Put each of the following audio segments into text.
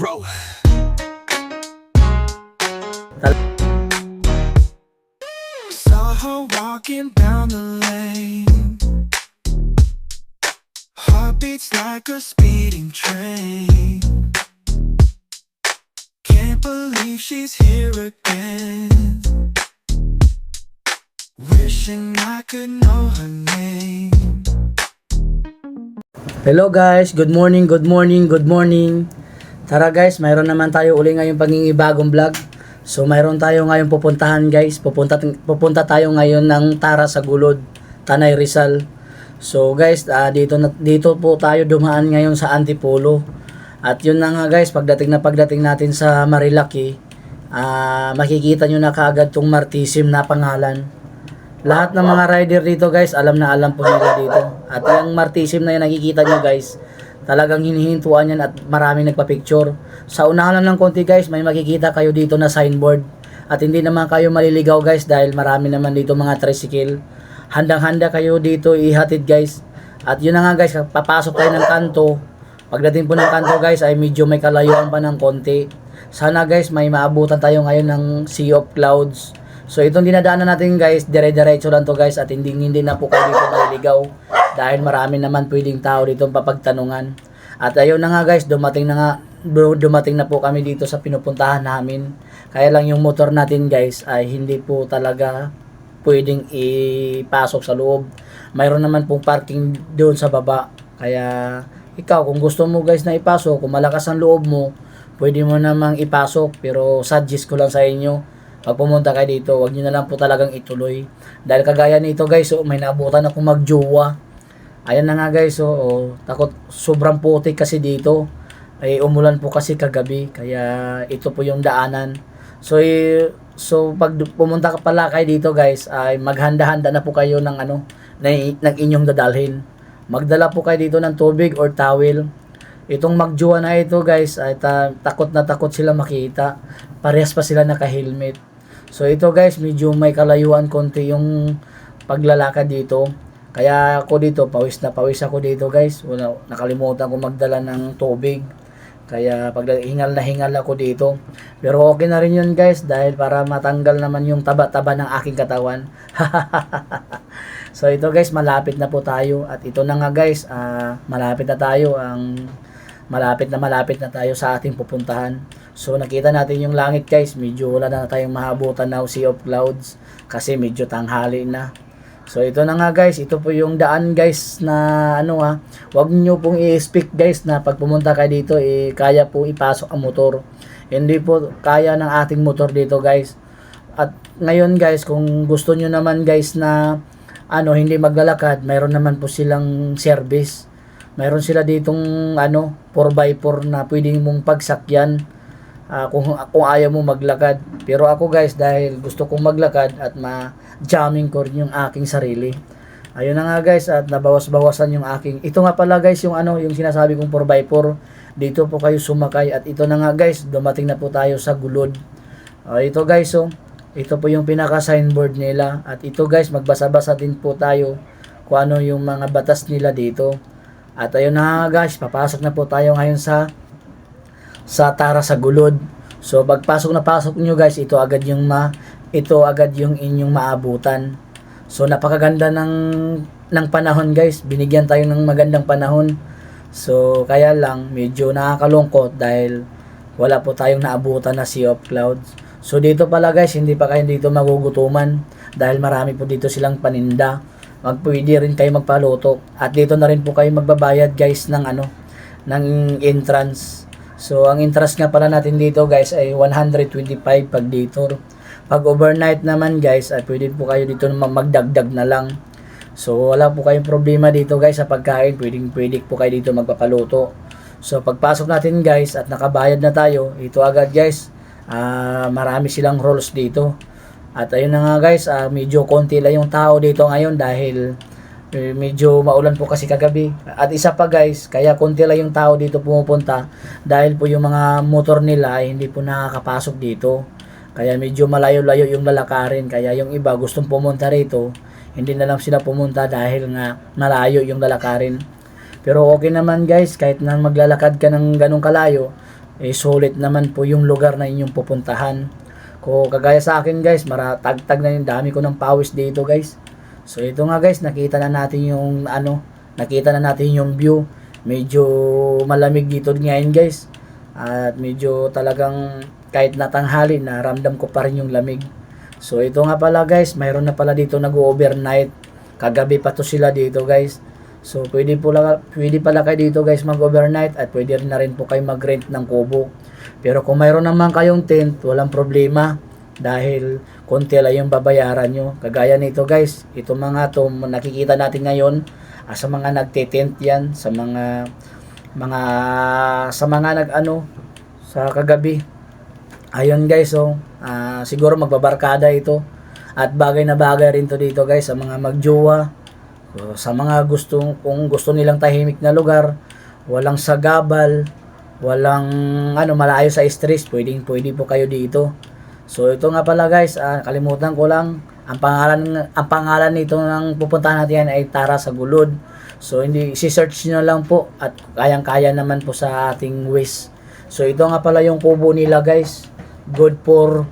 Roll. Saw her walking down the lane. Heartbeats like a speeding train. Can't believe she's here again. Wishing I could know her name. Hello guys, good morning, good morning, good morning. Tara guys, mayroon naman tayo uli ngayong pangingibagong vlog. So mayroon tayo ngayong pupuntahan guys. Pupunta tayo ngayon ng Tara sa Gulod, Tanay Rizal. So guys, dito po tayo dumaan ngayon sa Antipolo. At yun na nga guys, pagdating natin sa Marilaki, makikita nyo na kaagad tong Martisim na pangalan. Lahat ng mga rider dito guys, alam na alam po nila dito. At yung Martisim na yan nakikita nyo guys, talagang hinihintuan yan at maraming nagpa-picture. Sa unahan lang ng konti guys, may makikita kayo dito na signboard. At hindi naman kayo maliligaw guys dahil marami naman dito mga tricycle. Handang-handa kayo dito ihatid guys. At yun na nga guys, papasok tayo ng kanto. Pagdating po ng kanto guys ay medyo may kalayuan pa ng konti. Sana guys may maabutan tayo ngayon ng Sea of Clouds. So itong dinadaanan natin guys, dire-diretso lang to guys at hindi na po kayo dito maliligaw dahil marami naman pwedeng tao dito papagtanungan. At ayun na nga guys, dumating na po kami dito sa pinupuntahan namin. Kaya lang yung motor natin guys ay hindi po talaga pwedeng ipasok sa loob. Mayroon naman pong parking doon sa baba. Kaya ikaw kung gusto mo guys na ipasok, kung malakas ang loob mo, pwede mo namang ipasok, pero suggest ko lang sa inyo, pag pumunta kayo dito, wag niyo na lang po talagang ituloy. Dahil kagaya nito guys, may naabutan ako magjowa. Ayan na nga guys, takot sobrang putik kasi dito. Ay umulan po kasi kagabi, kaya ito po yung daanan. So pag pumunta ka pala kayo dito guys, ay maghanda-handa na po kayo ng ng inyong dadalhin. Magdala po kayo dito ng tubig or towel. Itong magjowa na ito guys, ay takot na takot sila makita. Parehas pa sila naka-helmet. So ito guys, medyo may kalayuan konti yung paglalakad dito. Kaya ako dito, pawis na pawis ako dito guys. Nakalimutan ko magdala ng tubig. Kaya hingal na hingal ako dito. Pero okay na rin yun guys, dahil para matanggal naman yung taba-taba ng aking katawan. So ito guys, malapit na po tayo. At ito na nga guys, malapit na tayo sa ating pupuntahan. So nakita natin yung langit guys, medyo wala na tayong mahabutan na Sea of Clouds kasi medyo tanghali na. So ito na nga guys, ito po yung daan guys na wag niyo pong i-speak guys na pag pumunta kayo dito kaya po ipasok ang motor. Hindi po kaya ng ating motor dito guys. At ngayon guys, kung gusto niyo naman guys na hindi maglalakad, mayroon naman po silang service. Mayroon sila ditong 4x4 na pwedeng mong pagsakyan. Kung ayaw mo maglakad. Pero ako guys, dahil gusto kong maglakad at ma-jamming ko rin yung aking sarili. Ayun na nga guys, at nabawas-bawasan yung aking. Ito nga pala guys, yung yung sinasabi kong 4x4. Dito po kayo sumakay. At ito na nga guys, dumating na po tayo sa Gulod. Ito guys, ito po yung pinaka-signboard nila. At ito guys, magbasa-basa din po tayo kung ano yung mga batas nila dito. At ayun na nga guys, papasok na po tayo ngayon sa Tara sa Gulod. So pagpasok na pasok nyo guys, ito agad yung inyong maabutan. So napakaganda ng panahon guys. Binigyan tayo ng magandang panahon. So kaya lang medyo nakakalungkot dahil wala po tayong naabutan na Sea of Clouds. So dito pala guys, hindi pa kayo dito magugutuman dahil marami po dito silang paninda. Pwede rin kayo magpaluto. At dito na rin po kayo magbabayad guys ng ng entrance. So ang entrance nga pala natin dito guys ay 125 pag dito. Pag overnight naman guys ay pwede po kayo dito magdagdag na lang. So wala po kayong problema dito guys sa pagkain. Pwede po kayo dito magpapaluto. So pagpasok natin guys at nakabayad na tayo, ito agad guys, marami silang rolls dito. At ayun na nga guys, medyo konti lang yung tao dito ngayon dahil medyo maulan po kasi kagabi. At isa pa guys, kaya konti lang yung tao dito pumupunta dahil po yung mga motor nila ay hindi po nakakapasok dito. Kaya medyo malayo-layo yung lalakarin. Kaya yung iba gustong pumunta rito, hindi na lang sila pumunta dahil nga malayo yung lalakarin. Pero okay naman guys, kahit na maglalakad ka ng ganong kalayo, sulit naman po yung lugar na inyong pupuntahan. Kung kagaya sa akin guys, maratagtag na yung dami ko ng pawis dito guys. So ito nga guys, nakita na natin yung nakita na natin yung view. Medyo malamig dito ngayon guys. At medyo talagang kahit natanghali, naramdam ko pa rin yung lamig. So ito nga pala guys, mayroon na pala dito nag-overnight. Kagabi pa to sila dito guys. So pwede pala kayo dito guys mag-overnight at pwede na rin po kayo mag-rent ng kubo. Pero kung mayroon naman kayong tent, walang problema dahil konti lang yung babayaran nyo. Kagaya nito guys, ito mga to nakikita natin ngayon sa mga nagte-tent yan, sa mga sa kagabi. Ayun guys, siguro magbabarkada ito at bagay na bagay rin to dito guys sa mga magjowa. So, sa mga kung gusto nilang tahimik na lugar, walang sagabal, walang malayo sa stress, pwede po kayo dito. So ito nga pala guys, kalimutan ko lang, ang pangalan nito ng pupuntahan natin ay Tara sa Gulod. So si-search niyo lang po at kayang-kaya naman po sa ating Waze. So ito nga pala yung kubo nila guys. Good for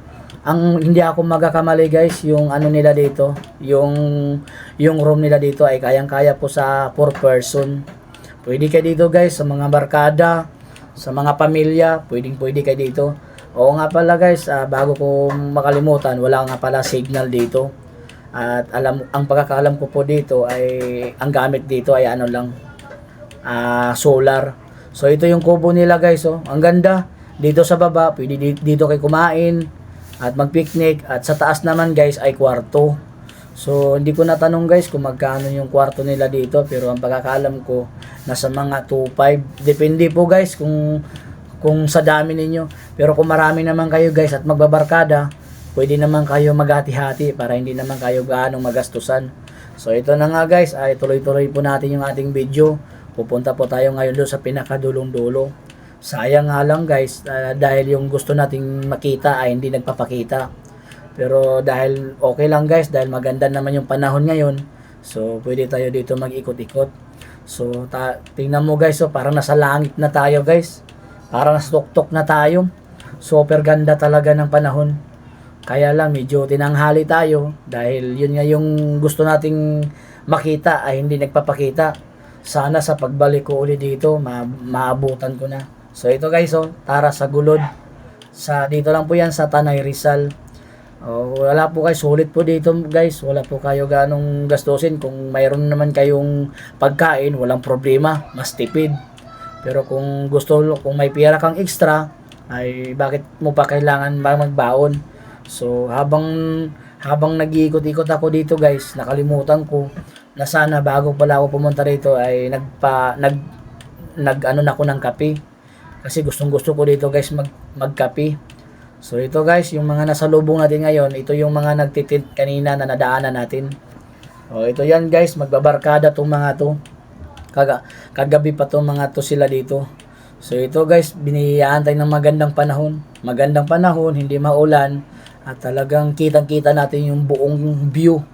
hindi ako magkakamali guys, yung nila dito, yung room nila dito ay kayang-kaya po sa 4 person. Pwede kayo dito guys sa mga barkada, sa mga pamilya, pwede kayo dito. Oo nga pala guys, bago ko makalimutan, wala nga pala signal dito. At ang pagkakaalam ko po dito ay ang gamit dito ay solar. So ito yung kubo nila guys, ang ganda. Dito sa baba, pwede dito kayo kumain at mag-picnic, at sa taas naman guys ay kwarto. So hindi ko natanong guys kung magkano yung kwarto nila dito, pero ang pagkakaalam ko nasa mga 2.5. Depende po guys kung sa dami ninyo. Pero kung marami naman kayo guys at magbabarkada, pwede naman kayo maghati-hati para hindi naman kayo gaano magastusan. So ito na nga guys, ay tuloy-tuloy po natin yung ating video. Pupunta po tayo ngayon doon sa pinakadulong-dulo. Sayang nga lang guys, dahil yung gusto nating makita ay hindi nagpapakita. Pero dahil okay lang guys, dahil maganda naman yung panahon ngayon, so pwede tayo dito mag-ikot-ikot. So tingnan mo guys, parang nasa langit na tayo guys. Parang nasa tuktok na tayo. Super ganda talaga ng panahon. Kaya lang medyo tinanghali tayo dahil yun nga yung gusto nating makita ay hindi nagpapakita. Sana sa pagbalik ko uli dito, maabutan ko na. So ito guys, Tara sa Gulod. Dito lang po yan sa Tanay Rizal. Wala po kayo, sulit po dito guys. Wala po kayo ganong gastusin. Kung mayroon naman kayong pagkain, walang problema, mas tipid. Pero kung may pera kang extra, ay bakit mo pa kailangan magbaon? So habang nag-iikot-ikot ako dito guys, nakalimutan ko na sana bago pala ako pumunta rito ay nag-ano na ako ng kape. Kasi gustong-gusto ko dito guys magkape. So ito guys, yung mga nasa lubong natin ngayon, ito yung mga nagtitint kanina na nadaanan natin. Ito yan guys, magbabarkada tong mga to. Kagabi pa tong mga to sila dito. So ito guys, biniyayaan tayo ng magandang panahon. Magandang panahon, hindi maulan. At talagang kitang-kita natin yung buong view.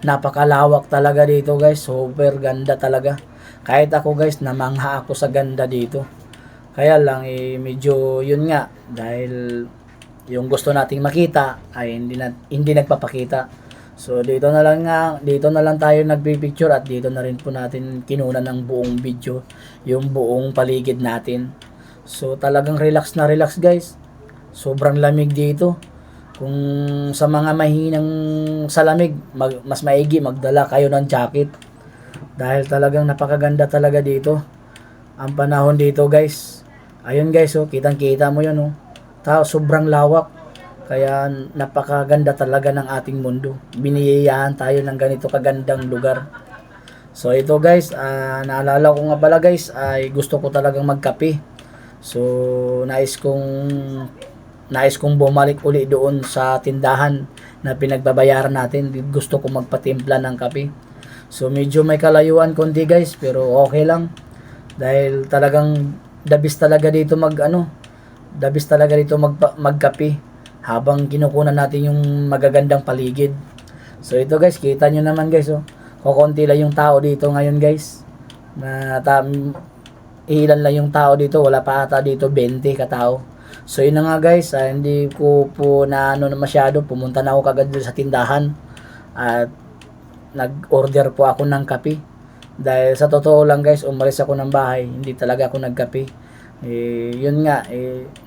Napakalawak talaga dito guys, super ganda talaga. Kahit ako guys, namangha ako sa ganda dito. Kaya lang medyo yun nga, dahil yung gusto nating makita ay hindi nagpapakita. So dito na lang tayo nagpi-picture at dito na rin po natin kinunan ng buong video, yung buong paligid natin. So talagang relax na relax guys. Sobrang lamig dito. Kung sa mga mahinang sa lamig, mas maigi magdala kayo ng jacket. Dahil talagang napakaganda talaga dito. Ang panahon dito guys. Ayun guys, kitang-kita mo 'yun sobrang lawak. Kaya napakaganda talaga ng ating mundo. Biniyayaan tayo ng ganito kagandang lugar. So ito guys, naalala ko nga pala guys, ay gusto ko talagang magkape. So nais kong bumalik uli doon sa tindahan na pinagbabayaran natin. Gusto ko magpatimpla ng kape. So medyo may kalayuan konti guys, pero okay lang. Dahil talagang dabis talaga dito magkape habang kinukunan natin yung magagandang paligid. So ito guys, kita nyo naman guys, kukunti lang yung tao dito ngayon guys. Na ilan lang yung tao dito, wala pa ata dito 20 katao. So yun na nga guys, hindi ko po na ano na masyado, pumunta na ako kagad doon sa tindahan at nag-order po ako ng kape. Dahil sa totoo lang guys, umalis ako ng bahay, hindi talaga ako nagkape. Yun nga,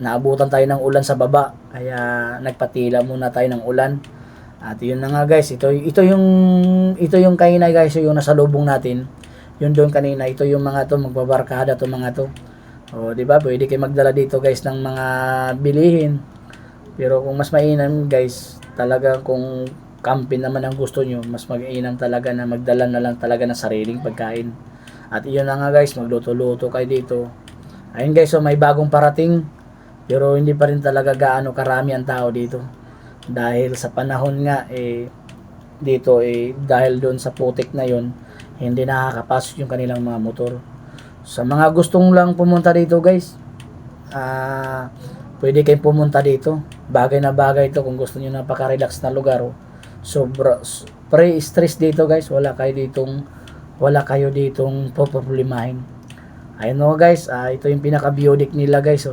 naabutan tayo ng ulan sa baba, kaya nagpatila muna tayo ng ulan. At yun na nga guys, ito yung kanina guys, yung nasa lubong natin. Yun doon kanina, ito yung mga to, magbabarkada to mga to. O, di ba? Pwede kayo magdala dito guys ng mga bilihin. Pero kung mas mainam guys, talaga kung camping naman ang gusto nyo, mas mag-inam talaga na magdala na lang talaga ng sariling pagkain. At iyon na nga guys, magluto-luto kayo dito. Ayun guys, so may bagong parating, pero hindi pa rin talaga gaano karami ang tao dito. Dahil sa panahon nga, dito, dahil doon sa putik na yon, hindi nakakapasok yung kanilang mga motor. Sa mga gustong lang pumunta dito guys, pwede kayong pumunta dito. Bagay na bagay ito kung gusto niyo napaka-relax na lugar. Sobra pre-stress dito guys, wala kayo ditong poproblemahin. Ayun no guys, ito yung pinaka-beauty nila guys.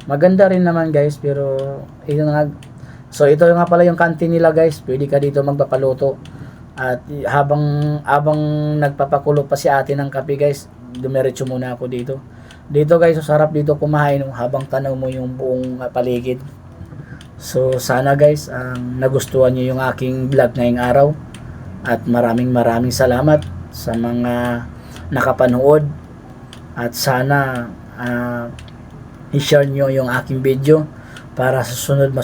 Maganda rin naman guys, pero ito nga. So ito nga pala yung canteen nila guys. Pwede ka dito magpapaluto. At habang nagpapakulo pa si ate ng kape guys, dumiretso muna ako dito. Dito guys, so sarap dito kumain habang tanaw mo yung buong paligid. So sana guys, nagustuhan niyo yung aking vlog ngayong araw. At maraming salamat sa mga nakapanood. At sana i-share nyo yung aking video para sa sunod